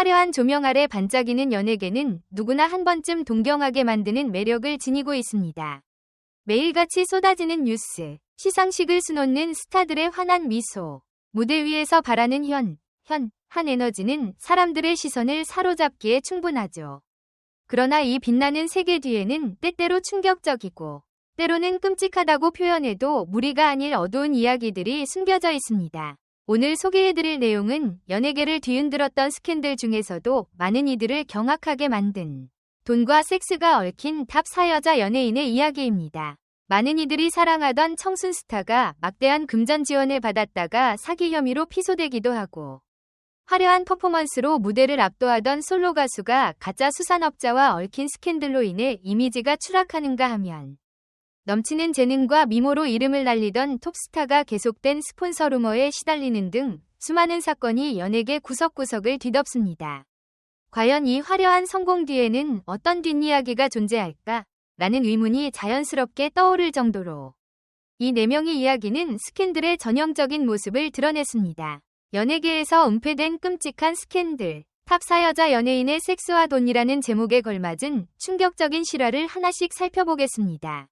화려한 조명 아래 반짝이는 연예계는 누구나 한 번쯤 동경하게 만드는 매력을 지니고 있습니다. 매일같이 쏟아지는 뉴스, 시상식을 수놓는 스타들의 환한 미소, 무대 위에서 발하는 한 에너지는 사람들의 시선을 사로잡기에 충분하죠. 그러나 이 빛나는 세계 뒤에는 때때로 충격적이고 때로는 끔찍하다고 표현해도 무리가 아닐 어두운 이야기들이 숨겨져 있습니다. 오늘 소개해드릴 내용은 연예계를 뒤흔들었던 스캔들 중에서도 많은 이들을 경악하게 만든 돈과 섹스가 얽힌 탑 4여자 연예인의 이야기입니다. 많은 이들이 사랑하던 청순 스타가 막대한 금전 지원을 받았다가 사기 혐의로 피소되기도 하고, 화려한 퍼포먼스로 무대를 압도하던 솔로 가수가 가짜 수산업자와 얽힌 스캔들로 인해 이미지가 추락하는가 하면, 넘치는 재능과 미모로 이름을 날리던 톱스타가 계속된 스폰서 루머에 시달리는 등 수많은 사건이 연예계 구석구석을 뒤덮습니다. 과연 이 화려한 성공 뒤에는 어떤 뒷이야기가 존재할까? 라는 의문이 자연스럽게 떠오를 정도로 이 4명의 이야기는 스캔들의 전형적인 모습을 드러냈습니다. 연예계에서 은폐된 끔찍한 스캔들, 탑 4여자 연예인의 섹스와 돈이라는 제목에 걸맞은 충격적인 실화를 하나씩 살펴보겠습니다.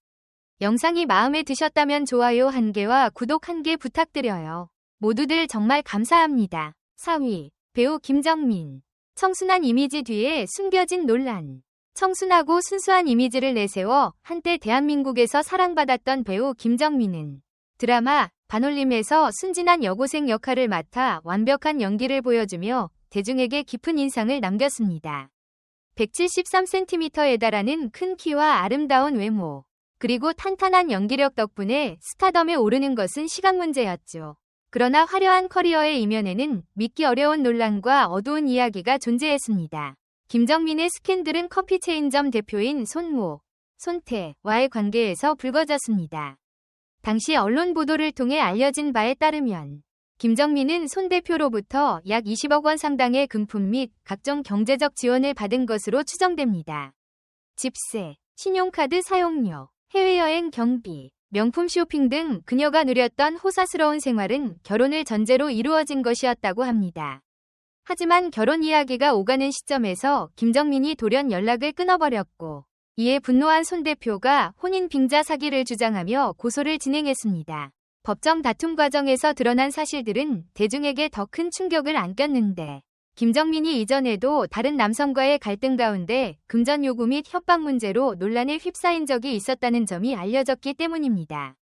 영상이 마음에 드셨다면 좋아요 1개와 구독 1개 부탁드려요. 모두들 정말 감사합니다. 4위, 배우 김정민. 청순한 이미지 뒤에 숨겨진 논란. 청순하고 순수한 이미지를 내세워 한때 대한민국에서 사랑받았던 배우 김정민은 드라마 반올림에서 순진한 여고생 역할을 맡아 완벽한 연기를 보여주며 대중에게 깊은 인상을 남겼습니다. 173cm에 달하는 큰 키와 아름다운 외모, 그리고 탄탄한 연기력 덕분에 스타덤에 오르는 것은 시간 문제였죠. 그러나 화려한 커리어의 이면에는 믿기 어려운 논란과 어두운 이야기가 존재했습니다. 김정민의 스캔들은 커피 체인점 대표인 손태와의 관계에서 불거졌습니다. 당시 언론 보도를 통해 알려진 바에 따르면 김정민은 손 대표로부터 약 20억 원 상당의 금품 및 각종 경제적 지원을 받은 것으로 추정됩니다. 집세, 신용카드 사용료, 해외여행 경비, 명품 쇼핑 등 그녀가 누렸던 호사스러운 생활은 결혼을 전제로 이루어진 것이었다고 합니다. 하지만 결혼 이야기가 오가는 시점에서 김정민이 돌연 연락을 끊어버렸고, 이에 분노한 손 대표가 혼인 빙자 사기를 주장하며 고소를 진행했습니다. 법정 다툼 과정에서 드러난 사실들은 대중에게 더 큰 충격을 안겼는데, 김정민이 이전에도 다른 남성과의 갈등 가운데 금전 요구 및 협박 문제로 논란에 휩싸인 적이 있었다는 점이 알려졌기 때문입니다.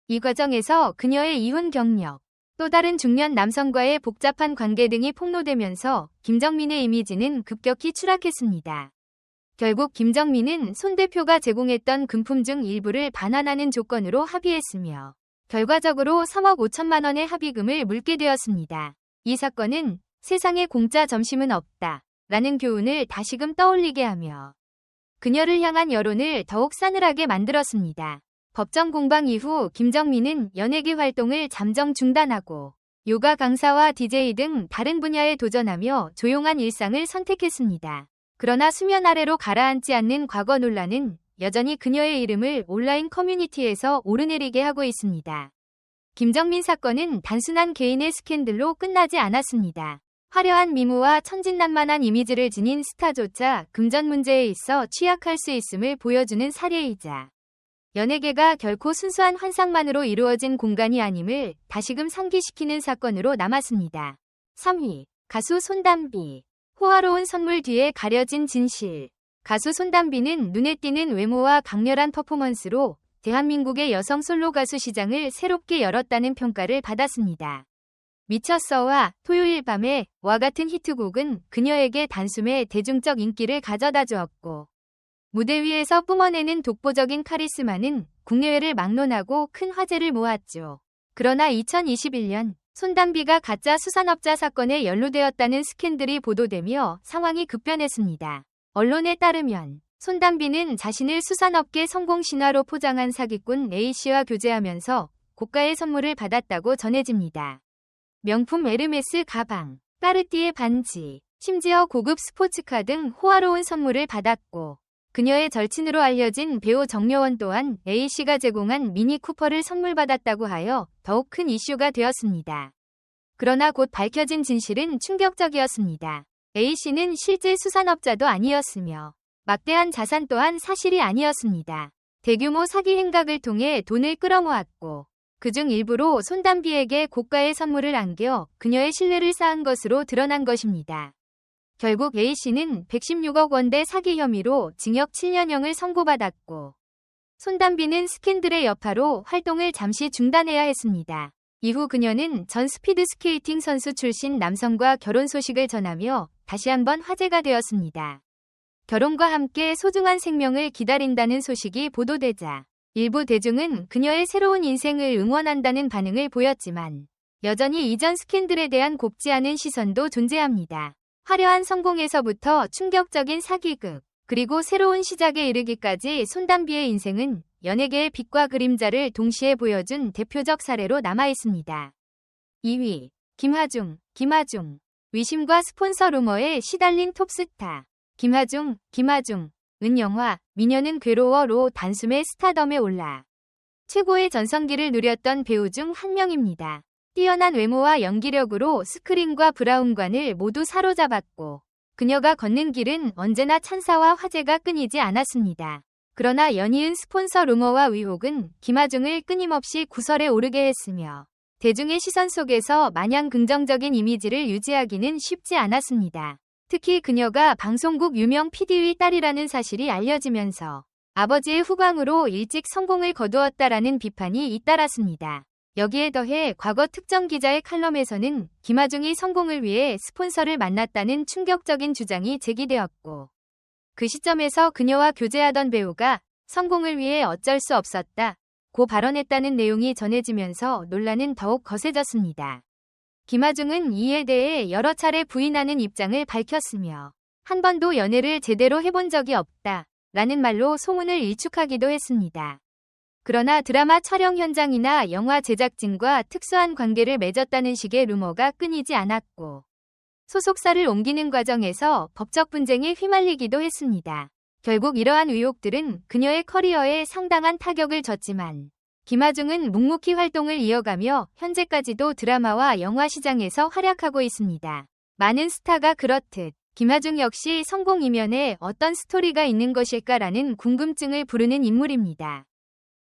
이 과정에서 그녀의 이혼 경력, 또 다른 중년 남성과의 복잡한 관계 등이 폭로되면서 김정민의 이미지는 급격히 추락했습니다. 결국 김정민은 손 대표가 제공했던 금품 중 일부를 반환하는 조건으로 합의했으며 결과적으로 3억 5천만 원의 합의금을 물게 되었습니다. 이 사건은 세상에 공짜 점심은 없다 라는 교훈을 다시금 떠올리게 하며 그녀를 향한 여론을 더욱 싸늘하게 만들었습니다. 법정 공방 이후 김정민은 연예계 활동을 잠정 중단하고 요가 강사와 DJ 등 다른 분야에 도전하며 조용한 일상을 선택했습니다. 그러나 수면 아래로 가라앉지 않는 과거 논란은 여전히 그녀의 이름을 온라인 커뮤니티에서 오르내리게 하고 있습니다. 김정민 사건은 단순한 개인의 스캔들로 끝나지 않았습니다. 화려한 미모와 천진난만한 이미지를 지닌 스타조차 금전 문제에 있어 취약할 수 있음을 보여주는 사례이자 연예계가 결코 순수한 환상만으로 이루어진 공간이 아님을 다시금 상기시키는 사건으로 남았습니다. 3위, 가수 손담비. 호화로운 선물 뒤에 가려진 진실. 가수 손담비는 눈에 띄는 외모와 강렬한 퍼포먼스로 대한민국의 여성 솔로 가수 시장을 새롭게 열었다는 평가를 받았습니다. 미쳤어와 토요일 밤에 와 같은 히트곡은 그녀에게 단숨에 대중적 인기를 가져다 주었고, 무대 위에서 뿜어내는 독보적인 카리스마는 국내외를 막론하고 큰 화제를 모았죠. 그러나 2021년 손담비가 가짜 수산업자 사건에 연루되었다는 스캔들이 보도되며 상황이 급변했습니다. 언론에 따르면 손담비는 자신을 수산업계 성공 신화로 포장한 사기꾼 A씨와 교제하면서 고가의 선물을 받았다고 전해집니다. 명품 에르메스 가방, 까르띠에 반지, 심지어 고급 스포츠카 등 호화로운 선물을 받았고, 그녀의 절친으로 알려진 배우 정여원 또한 A씨가 제공한 미니 쿠퍼를 선물 받았다고 하여 더욱 큰 이슈가 되었습니다. 그러나 곧 밝혀진 진실은 충격적이었습니다. A씨는 실제 수산업자도 아니었으며 막대한 자산 또한 사실이 아니었습니다. 대규모 사기 행각을 통해 돈을 끌어모았고 그중 일부로 손담비에게 고가의 선물을 안겨 그녀의 신뢰를 쌓은 것으로 드러난 것입니다. 결국 A씨는 116억 원대 사기 혐의로 징역 7년형을 선고받았고 손담비는 스캔들의 여파로 활동을 잠시 중단해야 했습니다. 이후 그녀는 전 스피드스케이팅 선수 출신 남성과 결혼 소식을 전하며 다시 한번 화제가 되었습니다. 결혼과 함께 소중한 생명을 기다린다는 소식이 보도되자 일부 대중은 그녀의 새로운 인생을 응원한다는 반응을 보였지만 여전히 이전 스캔들에 대한 곱지 않은 시선도 존재합니다. 화려한 성공에서부터 충격적인 사기극, 그리고 새로운 시작에 이르기까지 손담비의 인생은 연예계의 빛과 그림자를 동시에 보여준 대표적 사례로 남아있습니다. 2위, 김하중. 위심과 스폰서 루머에 시달린 톱스타. 김하중은 영화 미녀는 괴로워로 단숨에 스타덤에 올라 최고의 전성기를 누렸던 배우 중 한 명입니다. 뛰어난 외모와 연기력으로 스크린과 브라운관을 모두 사로잡았고 그녀가 걷는 길은 언제나 찬사와 화제가 끊이지 않았습니다. 그러나 연이은 스폰서 루머와 의혹은 김하중을 끊임없이 구설에 오르게 했으며 대중의 시선 속에서 마냥 긍정적인 이미지를 유지하기는 쉽지 않았습니다. 특히 그녀가 방송국 유명 PD의 딸이라는 사실이 알려지면서 아버지의 후광으로 일찍 성공을 거두었다라는 비판이 잇따랐습니다. 여기에 더해 과거 특정 기자의 칼럼에서는 김하중이 성공을 위해 스폰서를 만났다는 충격적인 주장이 제기되었고 그 시점에서 그녀와 교제하던 배우가 성공을 위해 어쩔 수 없었다고 발언했다는 내용이 전해지면서 논란은 더욱 거세졌습니다. 김하중은 이에 대해 여러 차례 부인하는 입장을 밝혔으며 한 번도 연애를 제대로 해본 적이 없다라는 말로 소문을 일축하기도 했습니다. 그러나 드라마 촬영 현장이나 영화 제작진과 특수한 관계를 맺었다는 식의 루머가 끊이지 않았고 소속사를 옮기는 과정에서 법적 분쟁에 휘말리기도 했습니다. 결국 이러한 의혹들은 그녀의 커리어에 상당한 타격을 줬지만 김하중은 묵묵히 활동을 이어가며 현재까지도 드라마와 영화 시장에서 활약하고 있습니다. 많은 스타가 그렇듯 김하중 역시 성공 이면에 어떤 스토리가 있는 것일까라는 궁금증을 부르는 인물입니다.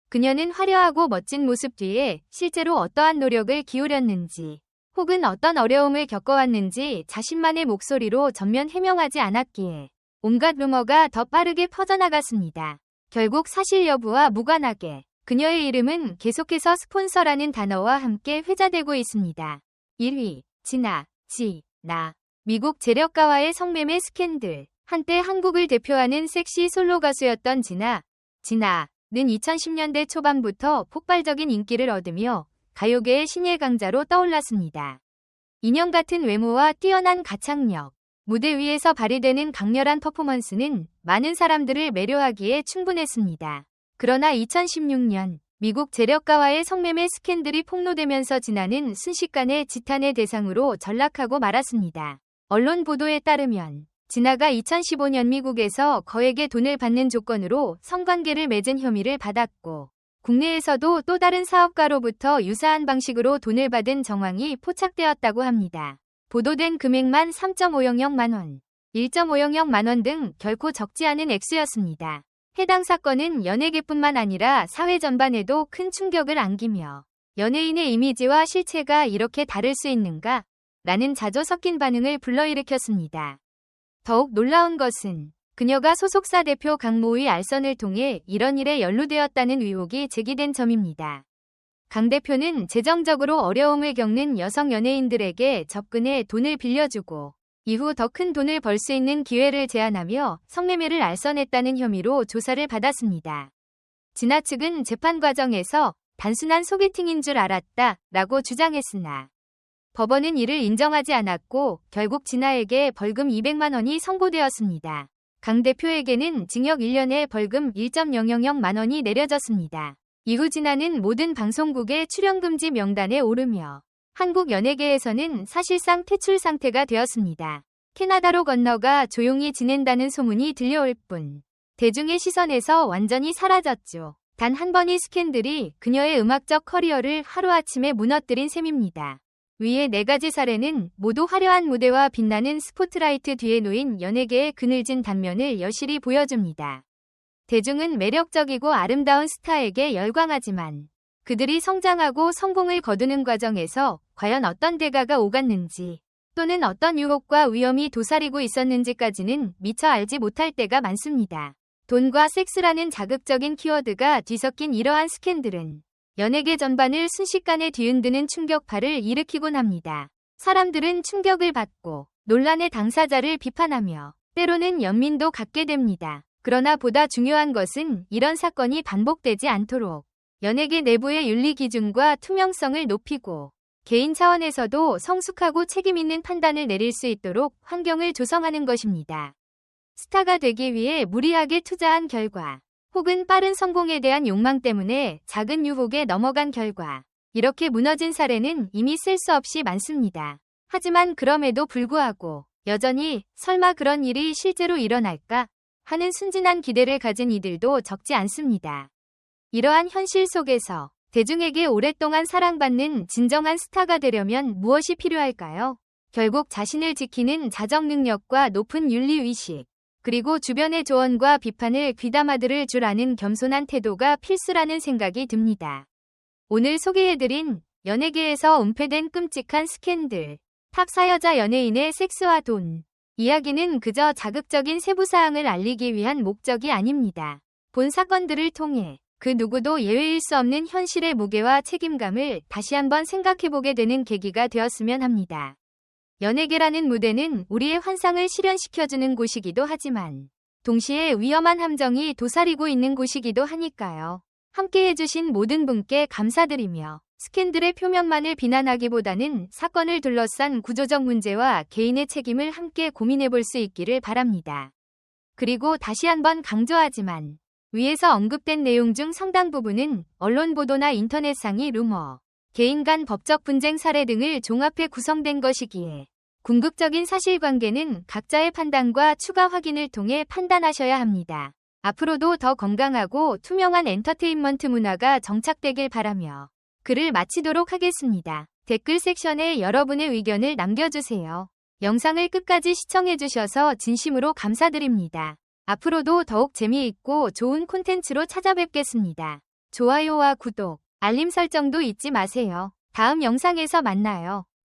그녀는 화려하고 멋진 모습 뒤에 실제로 어떠한 노력을 기울였는지 혹은 어떤 어려움을 겪어왔는지 자신만의 목소리로 전면 해명하지 않았기에 온갖 루머가 더 빠르게 퍼져나갔습니다. 결국 사실 여부와 무관하게 그녀의 이름은 계속해서 스폰서라는 단어와 함께 회자되고 있습니다. 1위, 진아. 미국 재력가와의 성매매 스캔들. 한때 한국을 대표하는 섹시 솔로 가수였던 진아는 2010년대 초반부터 폭발적인 인기를 얻으며 가요계의 신예 강자로 떠올랐습니다. 인형 같은 외모와 뛰어난 가창력, 무대 위에서 발휘되는 강렬한 퍼포먼스는 많은 사람들을 매료하기에 충분했습니다. 그러나 2016년 미국 재력가와의 성매매 스캔들이 폭로되면서 진아는 순식간에 지탄의 대상으로 전락하고 말았습니다. 언론 보도에 따르면 진아가 2015년 미국에서 거액의 돈을 받는 조건으로 성관계를 맺은 혐의를 받았고 국내에서도 또 다른 사업가로부터 유사한 방식으로 돈을 받은 정황이 포착되었다고 합니다. 보도된 금액만 3.500만 원, 1.500만 원 등 결코 적지 않은 액수였습니다. 해당 사건은 연예계뿐만 아니라 사회 전반에도 큰 충격을 안기며 연예인의 이미지와 실체가 이렇게 다를 수 있는가? 라는 자조 섞인 반응을 불러일으켰습니다. 더욱 놀라운 것은 그녀가 소속사 대표 강모의 알선을 통해 이런 일에 연루되었다는 의혹이 제기된 점입니다. 강 대표는 재정적으로 어려움을 겪는 여성 연예인들에게 접근해 돈을 빌려주고 이후 더 큰 돈을 벌 수 있는 기회를 제안하며 성매매를 알선했다는 혐의로 조사를 받았습니다. 진아 측은 재판 과정에서 단순한 소개팅인 줄 알았다라고 주장했으나 법원은 이를 인정하지 않았고 결국 진아에게 벌금 200만 원이 선고되었습니다. 강 대표에게는 징역 1년에 벌금 1.000만 원이 내려졌습니다. 이후 진아는 모든 방송국의 출연금지 명단에 오르며 한국 연예계에서는 사실상 퇴출 상태가 되었습니다. 캐나다로 건너가 조용히 지낸다는 소문이 들려올 뿐 대중의 시선에서 완전히 사라졌죠. 단 한 번의 스캔들이 그녀의 음악적 커리어를 하루아침에 무너뜨린 셈입니다. 위의 4가지 사례는 모두 화려한 무대와 빛나는 스포트라이트 뒤에 놓인 연예계의 그늘진 단면을 여실히 보여줍니다. 대중은 매력적이고 아름다운 스타에게 열광하지만 그들이 성장하고 성공을 거두는 과정에서 과연 어떤 대가가 오갔는지 또는 어떤 유혹과 위험이 도사리고 있었는지까지는 미처 알지 못할 때가 많습니다. 돈과 섹스라는 자극적인 키워드가 뒤섞인 이러한 스캔들은 연예계 전반을 순식간에 뒤흔드는 충격파를 일으키곤 합니다. 사람들은 충격을 받고 논란의 당사자를 비판하며 때로는 연민도 갖게 됩니다. 그러나 보다 중요한 것은 이런 사건이 반복되지 않도록 연예계 내부의 윤리 기준과 투명성을 높이고 개인 차원에서도 성숙하고 책임있는 판단을 내릴 수 있도록 환경을 조성하는 것입니다. 스타가 되기 위해 무리하게 투자한 결과 혹은 빠른 성공에 대한 욕망 때문에 작은 유혹에 넘어간 결과 이렇게 무너진 사례는 이미 셀 수 없이 많습니다. 하지만 그럼에도 불구하고 여전히 설마 그런 일이 실제로 일어날까 하는 순진한 기대를 가진 이들도 적지 않습니다. 이러한 현실 속에서 대중에게 오랫동안 사랑받는 진정한 스타가 되려면 무엇이 필요할까요? 결국 자신을 지키는 자정 능력과 높은 윤리의식, 그리고 주변의 조언과 비판을 귀담아들을 줄 아는 겸손한 태도가 필수라는 생각이 듭니다. 오늘 소개해드린 연예계에서 은폐된 끔찍한 스캔들, 탑4 여자 연예인의 섹스와 돈 이야기는 그저 자극적인 세부사항을 알리기 위한 목적이 아닙니다. 본 사건들을 통해 그 누구도 예외일 수 없는 현실의 무게와 책임감을 다시 한번 생각해보게 되는 계기가 되었으면 합니다. 연예계라는 무대는 우리의 환상을 실현시켜주는 곳이기도 하지만 동시에 위험한 함정이 도사리고 있는 곳이기도 하니까요. 함께해주신 모든 분께 감사드리며 스캔들의 표면만을 비난하기보다는 사건을 둘러싼 구조적 문제와 개인의 책임을 함께 고민해볼 수 있기를 바랍니다. 그리고 다시 한번 강조하지만 위에서 언급된 내용 중 상당 부분은 언론 보도나 인터넷상의 루머, 개인 간 법적 분쟁 사례 등을 종합해 구성된 것이기에 궁극적인 사실관계는 각자의 판단과 추가 확인을 통해 판단하셔야 합니다. 앞으로도 더 건강하고 투명한 엔터테인먼트 문화가 정착되길 바라며 글을 마치도록 하겠습니다. 댓글 섹션에 여러분의 의견을 남겨주세요. 영상을 끝까지 시청해주셔서 진심으로 감사드립니다. 앞으로도 더욱 재미있고 좋은 콘텐츠로 찾아뵙겠습니다. 좋아요와 구독, 알림 설정도 잊지 마세요. 다음 영상에서 만나요.